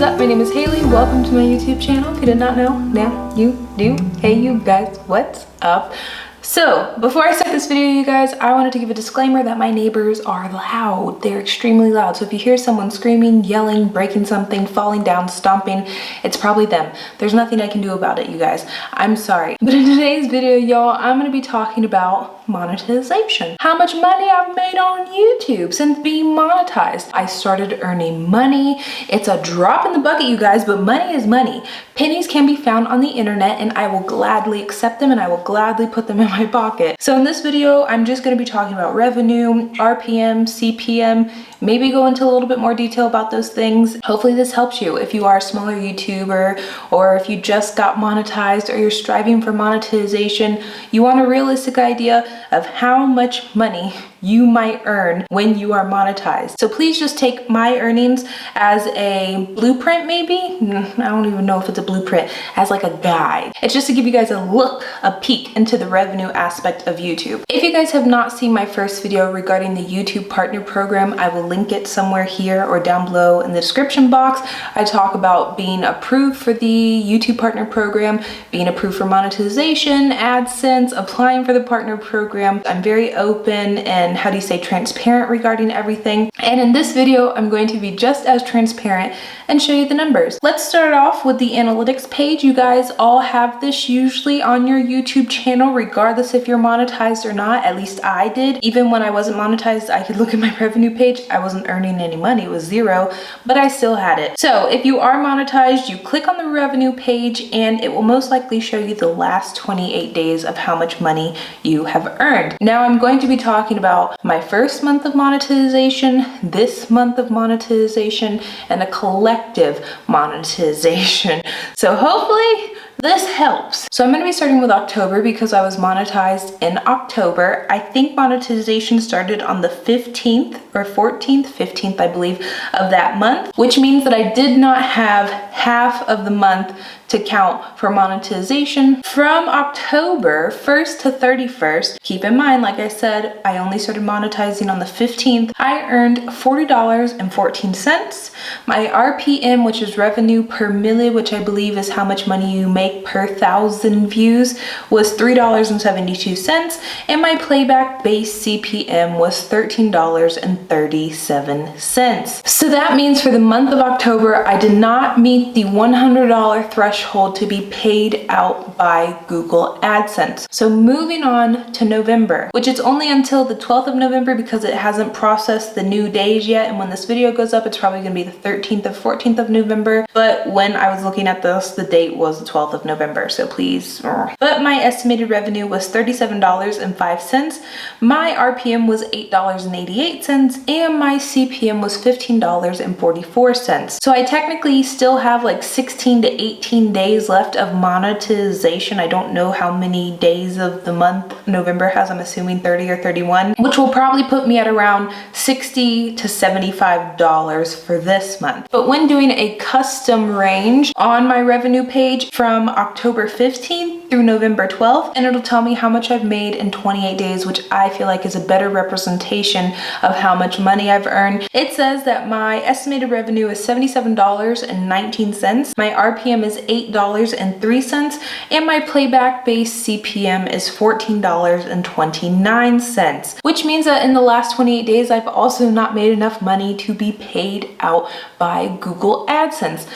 is up? My name is Haley. Welcome to my YouTube channel. If you did not know, now you do. Hey you guys, what's up? So before I start this video, you guys, I wanted to give a disclaimer that my neighbors are loud. They're extremely loud. So if you hear someone screaming, yelling, breaking something, falling down, stomping, it's probably them. There's nothing I can do about it, you guys. I'm sorry. But in today's video, y'all, I'm going to be talking about monetization. How much money I've made on YouTube since being monetized. I started earning money. It's a drop in the bucket, you guys, but money is money. Pennies can be found on the internet and I will gladly accept them and I will gladly put them in my pocket. So in this video, I'm just going to be talking about revenue, RPM, CPM, maybe go into a little bit more detail about those things. Hopefully this helps you if you are a smaller YouTuber or if you just got monetized or you're striving for monetization. You want a realistic idea of how much money you might earn when you are monetized. So please just take my earnings as a blueprint, maybe? I don't even know if it's a blueprint, as like a guide. It's just to give you guys a look, a peek into the revenue aspect of YouTube. If you guys have not seen my first video regarding the YouTube Partner Program, I will link it somewhere here or down below in the description box. I talk about being approved for the YouTube Partner Program, being approved for monetization, AdSense, applying for the Partner Program. I'm very open and how do you say transparent regarding everything. And in this video, I'm going to be just as transparent and show you the numbers. Let's start off with the analytics page. You guys all have this usually on your YouTube channel, regardless if you're monetized or not. At least I did. Even when I wasn't monetized, I could look at my revenue page. I wasn't earning any money, it was zero, but I still had it. So if you are monetized, you click on the revenue page and it will most likely show you the last 28 days of how much money you have earned. Now I'm going to be talking about my first month of monetization, this month of monetization, and a collective monetization. So hopefully this helps. So I'm going to be starting with October because I was monetized in October. I think monetization started on the 15th or 14th, 15th, I believe, of that month, which means that I did not have half of the month to count for monetization. From October 1st to 31st, keep in mind, like I said, I only started monetizing on the 15th. I earned $40.14. My RPM, which is revenue per milli, which I believe is how much money you make per 1,000 views, was $3.72. And my playback base CPM was $13.37. So that means for the month of October, I did not meet the $100 threshold to be paid out by Google AdSense. So moving on to November, which is only until the 12th of November because it hasn't processed the new days yet. And when this video goes up, it's probably gonna be the 13th or 14th of November. But when I was looking at this, the date was the 12th of November, so please. But my estimated revenue was $37.05. My RPM was $8.88 and my CPM was $15.44. So I technically still have like 16 to 18 days left of monetization. I don't know how many days of the month November has. I'm assuming 30 or 31, which will probably put me at around $60 to $75 for this month. But when doing a custom range on my revenue page from October 15th through November 12th, and it'll tell me how much I've made in 28 days, which I feel like is a better representation of how much money I've earned. It says that my estimated revenue is $77.19. My RPM is $8.03 and my playback base CPM is $14.29, which means that in the last 28 days I've also not made enough money to be paid out by Google AdSense.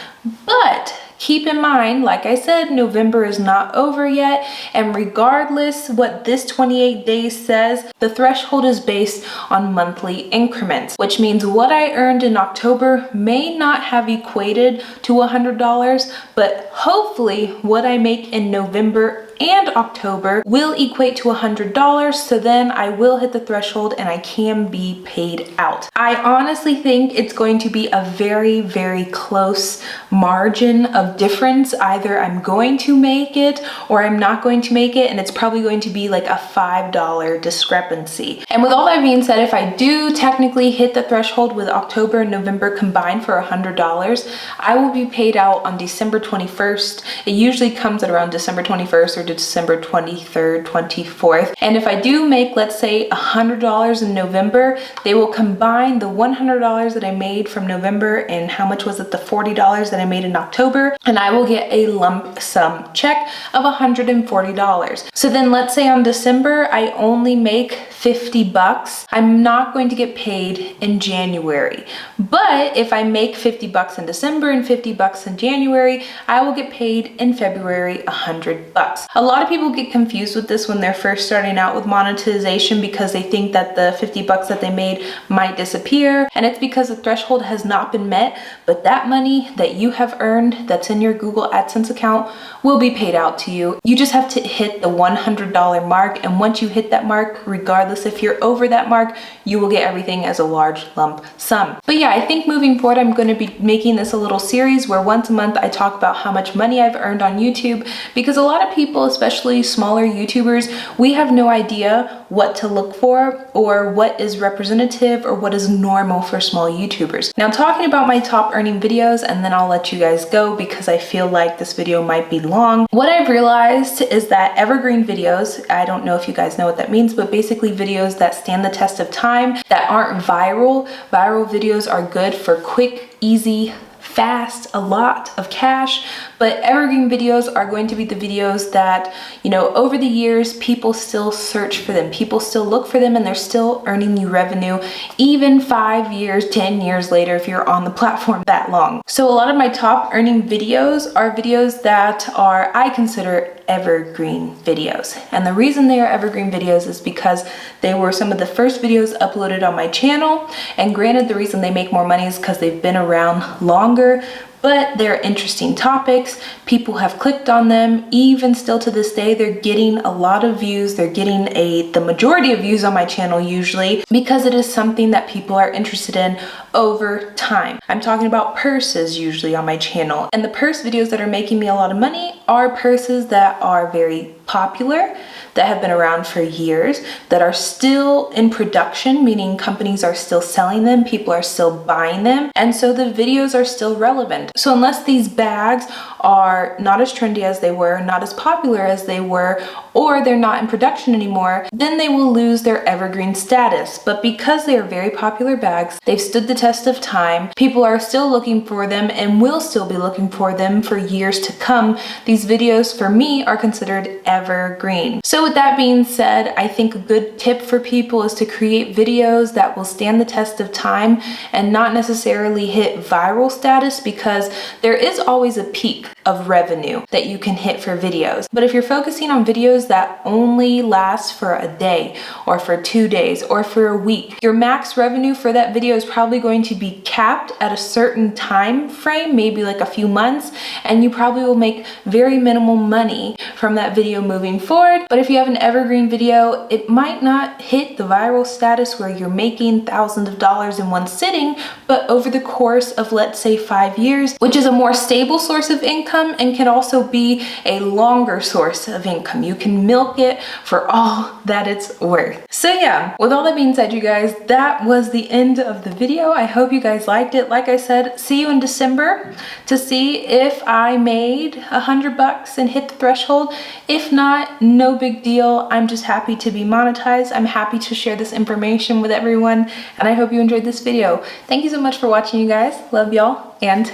But keep in mind, like I said, November is not over yet, and regardless what this 28 days says, the threshold is based on monthly increments, which means what I earned in October may not have equated to $100, but hopefully what I make in November and October will equate to $100, so then I will hit the threshold and I can be paid out. I honestly think it's going to be a very, very close margin of difference. Either I'm going to make it or I'm not going to make it, and it's probably going to be like a $5 discrepancy. And with all that being said, if I do technically hit the threshold with October and November combined for $100, I will be paid out on December 21st. It usually comes at around December 21st or or December 23rd, 24th. And if I do make, let's say, $100 in November, they will combine the $100 that I made from November and how much was it, the $40 that I made in October, and I will get a lump sum check of $140. So then let's say on December, I only make $50. I'm not going to get paid in January. But if I make $50 in December and $50 in January, I will get paid in February $100. A lot of people get confused with this when they're first starting out with monetization because they think that the $50 that they made might disappear, and it's because the threshold has not been met, but that money that you have earned that's in your Google AdSense account will be paid out to you. You just have to hit the $100 mark, and once you hit that mark, regardless if you're over that mark, you will get everything as a large lump sum. But yeah, I think moving forward, I'm going to be making this a little series where once a month I talk about how much money I've earned on YouTube, because a lot of people, especially smaller YouTubers, we have no idea what to look for or what is representative or what is normal for small YouTubers. Now, talking about my top earning videos, and then I'll let you guys go because I feel like this video might be long. What I've realized is that evergreen videos, I don't know if you guys know what that means, but basically videos that stand the test of time, that aren't viral. Viral videos are good for quick, easy, fast, a lot of cash, but evergreen videos are going to be the videos that, you know, over the years, people still search for them, people still look for them, and they're still earning you revenue even 5 years, 10 years later if you're on the platform that long. So a lot of my top earning videos are videos that are, I consider, evergreen videos. And the reason they are evergreen videos is because they were some of the first videos uploaded on my channel. And granted, the reason they make more money is because they've been around longer, but they're interesting topics. People have clicked on them. Even still to this day, they're getting a lot of views. They're getting the majority of views on my channel usually because it is something that people are interested in over time. I'm talking about purses usually on my channel. And the purse videos that are making me a lot of money are purses that are very popular, that have been around for years, that are still in production, meaning companies are still selling them, people are still buying them, and so the videos are still relevant. So unless these bags are not as trendy as they were, not as popular as they were, or they're not in production anymore, then they will lose their evergreen status. But because they are very popular bags, they've stood the test of time, people are still looking for them and will still be looking for them for years to come. These videos for me are considered evergreen. So with that being said, I think a good tip for people is to create videos that will stand the test of time and not necessarily hit viral status, because there is always a peak of revenue that you can hit for videos. But if you're focusing on videos that only last for a day or for 2 days or for a week, your max revenue for that video is probably going to be capped at a certain time frame, maybe like a few months, and you probably will make very minimal money from that video moving forward. But if you have an evergreen video, it might not hit the viral status where you're making thousands of dollars in one sitting, but over the course of, let's say, 5 years, which is a more stable source of income and can also be a longer source of income. You can milk it for all that it's worth. So yeah, with all that being said, you guys, that was the end of the video. I hope you guys liked it. Like I said, see you in December to see if I made $100 and hit the threshold. If not, no big deal. I'm just happy to be monetized. I'm happy to share this information with everyone, and I hope you enjoyed this video. Thank you so much for watching, you guys. Love y'all, and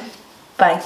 bye.